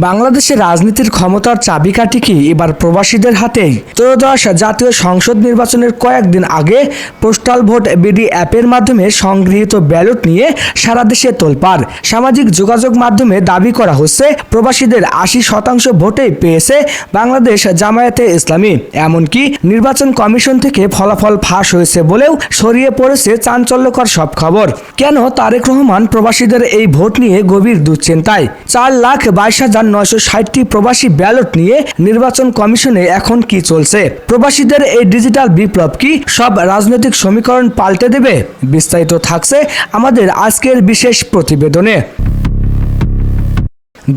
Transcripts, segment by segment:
বাংলাদেশের রাজনীতির ক্ষমতার চাবিকাঠি কি এবার প্রবাসীদের হাতেই? ত্রয়োদশ জাতীয় সংসদ নির্বাচনের কয়েকদিন আগে পোস্টাল ভোট বিডি অ্যাপের মাধ্যমে সংগৃহীত ব্যালট নিয়ে সারা দেশে তোলপাড়। সামাজিক যোগাযোগ মাধ্যমে দাবি করা হচ্ছে প্রবাসীদের ৮০% ভোটেই পেয়েছে বাংলাদেশ জামায়াতে ইসলামী। এমনকি নির্বাচন কমিশন থেকে ফলাফল ফাঁস হয়েছে বলেও ছড়িয়ে পড়েছে চাঞ্চল্যকর সব খবর। কেন তারেক রহমান প্রবাসীদের এই ভোট নিয়ে গভীর দুশ্চিন্তায়? 4,22,960টি প্রবাসী ব্যালট নিয়ে নির্বাচন কমিশনে এখন কি চলছে? প্রবাসীদের এই ডিজিটাল বিপ্লব কি সব রাজনৈতিক সমীকরণ পাল্টে দেবে? বিস্তারিত থাকছে আমাদের আজকের বিশেষ প্রতিবেদনে।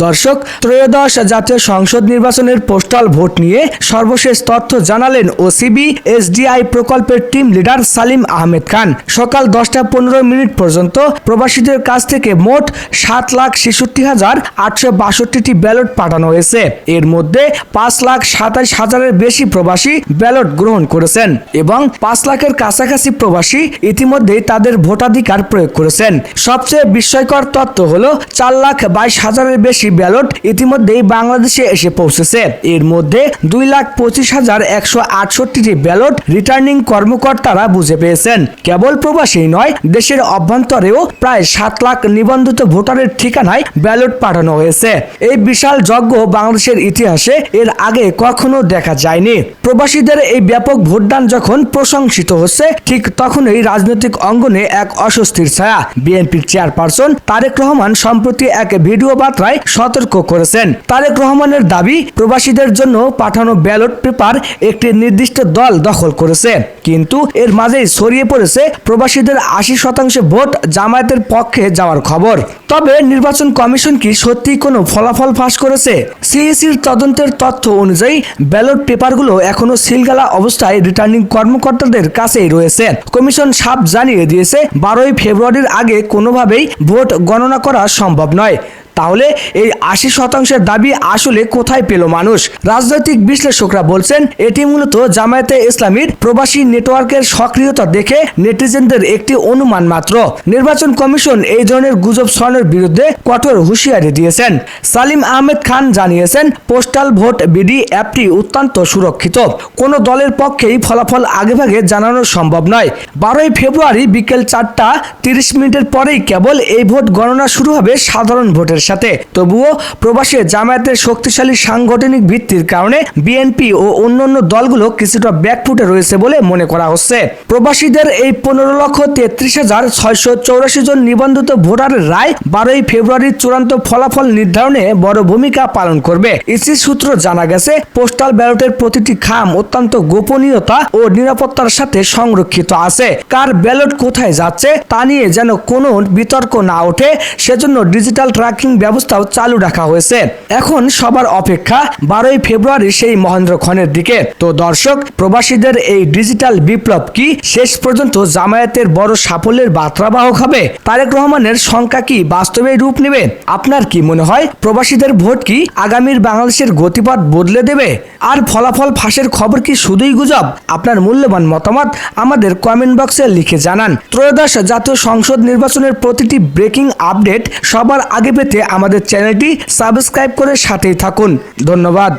দর্শক, ত্রয়োদশ জাতীয় সংসদ নির্বাচনের পোস্টাল ভোট নিয়ে সর্বশেষ তথ্য জানালেন ওসিবি এসডিআই প্রকল্পের টিম লিডার সালিম আহমেদ খান। সকাল 10টা 15 পর্যন্ত প্রবাসীদের কাছ থেকে মোট 7,66,862টি ব্যালট পাঠানো হয়েছে। এর মধ্যে 5,27,000-এর বেশি প্রবাসী ব্যালট গ্রহণ করেছেন এবং 5 লাখের কাছাকাছি প্রবাসী ইতিমধ্যেই তাদের ভোটাধিকার প্রয়োগ করেছেন। সবচেয়ে বিস্ময়কর তথ্য হলো 4,22,000-এর বেশি ব্যালট ইতিমধ্যেই বাংলাদেশে এসে পৌঁছেছে। এর মধ্যে 2,25,168টি ব্যালট রিটার্নিং কর্মকর্তারা বুঝে পেয়েছেন। কেবল প্রবাসী নয়, দেশের অভ্যন্তরেও প্রায় 7 লাখ নিবন্ধিত ভোটারের ঠিকানায় ব্যালট পাঠানো হয়েছে। এই বিশাল যজ্ঞ বাংলাদেশের ইতিহাসে এর আগে কখনো দেখা যায়নি। প্রবাসীদের এই ব্যাপক ভোটদান যখন প্রশংসিত হচ্ছে, ঠিক তখনই রাজনৈতিক অঙ্গনে এক অস্বস্তির ছায়া। বিএনপির চেয়ারপারসন তারেক রহমান সম্প্রতি এক ভিডিও বার্তায় সতর্ক করেছেন। তারেক রহমানের দাবি, প্রবাসীদের জন্য পাঠানো ব্যালট পেপার একটি নির্দিষ্ট দল দখল করেছে, কিন্তু এর মাঝেই ছড়িয়ে পড়েছে প্রবাসীদের 80% ভোট জামায়াতের পক্ষে যাওয়ার খবর। তবে নির্বাচন কমিশন কি সত্যি কোনো ফলাফল ফাঁস করেছে? সিইসির তদন্তের তথ্য অনুযায়ী ব্যালট পেপারগুলো এখনো সিলগালা অবস্থায় রিটার্নিং কর্মকর্তাদের কাছেই রয়েছে। কমিশন সাফ জানিয়ে দিয়েছে, 12ই ফেব্রুয়ারির আগে কোনোভাবেই ভোট গণনা করা সম্ভব নয়। তাহলে এই 80%-এর দাবি আসলে কোথায় পেল মানুষ? রাজনৈতিক বিশ্লেষকরা বলছেন, এটি মূলত জামায়াতে ইসলামীর প্রবাসী নেটওয়ার্কের সক্রিয়তা দেখে নেটিজেনদের একটি অনুমান মাত্র। নির্বাচন কমিশন এই ধরনের গুজব ছড়ানোর বিরুদ্ধে কঠোর হুঁশিয়ারি দিয়েছেন। সালিম আহমেদ খান জানিয়েছেন, পোস্টাল ভোট বিডি অ্যাপটি অত্যন্ত সুরক্ষিত। কোনো দলের পক্ষেই ফলাফল আগেভাগে জানানো সম্ভব নয়। 12ই ফেব্রুয়ারি বিকেল 4টা 30 পরেই কেবল এই ভোট গণনা শুরু হবে সাধারণ ভোটের সাথে। তবুও প্রবাসী জামায়াতের শক্তিশালী সাংগঠনিক ভিত্তির কারণে বিএনপি ও অন্যান্য দলগুলো কিছুটা ব্যাকফুটে রয়েছে বলে মনে করা হচ্ছে। প্রবাসীদের এই 15,33,684 জন নিবন্ধিত ভোটারের রায় 12ই ফেব্রুয়ারির চূড়ান্ত ফলাফল নির্ধারণে বড় ভূমিকা পালন করবে। ইসি সূত্র জানা গেছে, পোস্টাল ব্যালটের প্রতিটি খাম অত্যন্ত গোপনীয়তা ও নিরাপত্তার সাথে সংরক্ষিত আছে। কার ব্যালট কোথায় যাচ্ছে তা নিয়ে যেন কোনো বিতর্ক না ওঠে, সেজন্য ডিজিটাল ট্র্যাকিং ব্যবস্থাও চালু রাখা হয়েছে। এখন সবার অপেক্ষা 12ই ফেব্রুয়ারি সেই মহেন্দ্রক্ষণের দিকে। তো দর্শক, প্রবাসীদের এই ডিজিটাল বিপ্লব কি শেষ পর্যন্ত জামায়াতের বড় সাফল্যের বার্তাবাহক হবে? তারেক রহমানের সংখ্যা কি বাস্তবে রূপ নেবে? আপনার কি মনে হয়, প্রবাসীদের ভোট কি আগামীর বাংলাদেশের গতিপথ বদলে দেবে? আর ফলাফল ফাঁসের খবর কি শুধুই গুজব? আপনার মূল্যবান মতামত আমাদের কমেন্ট বক্সে লিখে জানান। ত্রয়োদশ জাতীয় সংসদ নির্বাচনের প্রতিটি ব্রেকিং আপডেট সবার আগে পেতে আমাদের চ্যানেলটি সাবস্ক্রাইব করে সাথেই থাকুন। ধন্যবাদ।